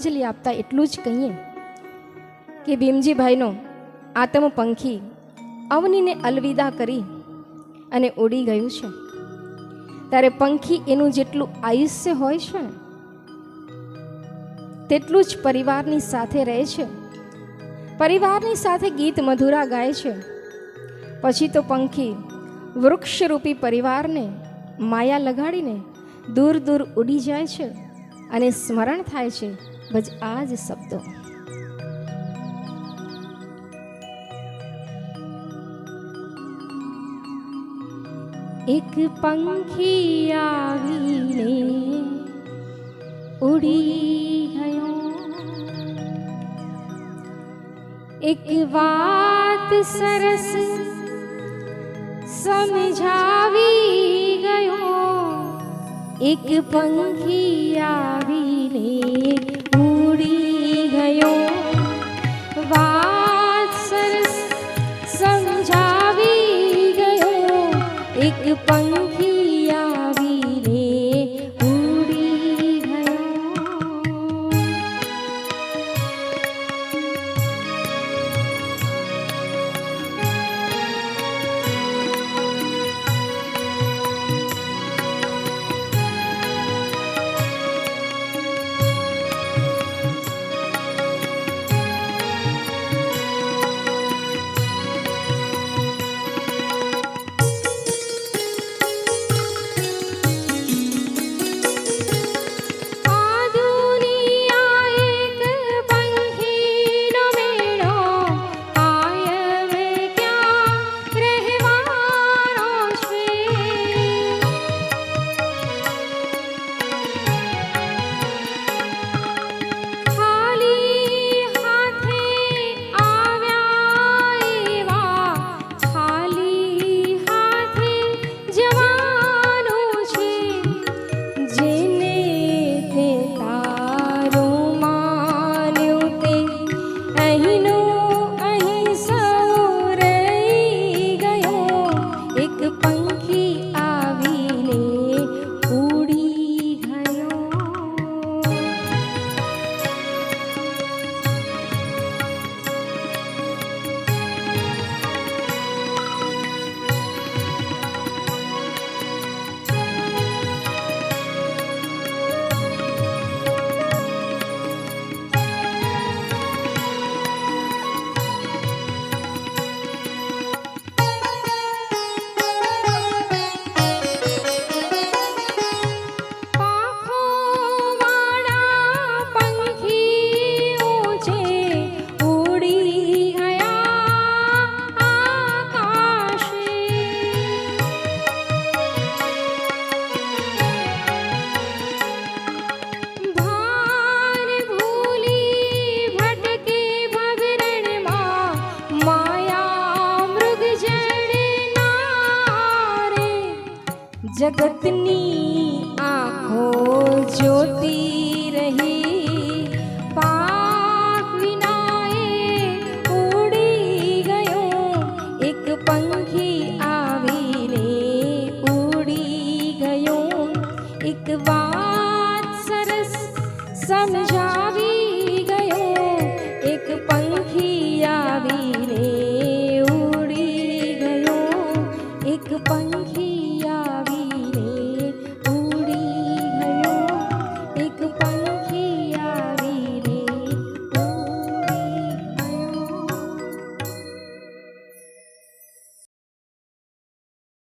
અંજલિ આપતા એટલું જ કહીએ કે ભીમજીભાઈનો આત્મપંખી અવનીને અલવિદા કરી અને ઉડી ગયું છે ત્યારે પંખી એનું જેટલું આયુષ્ય હોય છે ને તેટલું જ પરિવારની સાથે રહે છે, પરિવારની સાથે ગીત મધુરા ગાય છે. પછી તો પંખી વૃક્ષરૂપી પરિવારને માયા લગાડીને દૂર દૂર ઉડી જાય છે અને સ્મરણ થાય છે બસ આ જ શબ્દો. એક પંખી આવીને ઉડી ગયો, એક વાત સરસ સમજાવી ગયો. એક પંખી આવીને ઉડી ગયો, વાત સરસ સમજાવી ગયો. એક પંખી આવીને ઉડી ગયો. જગતની આંખો જ્યોતિ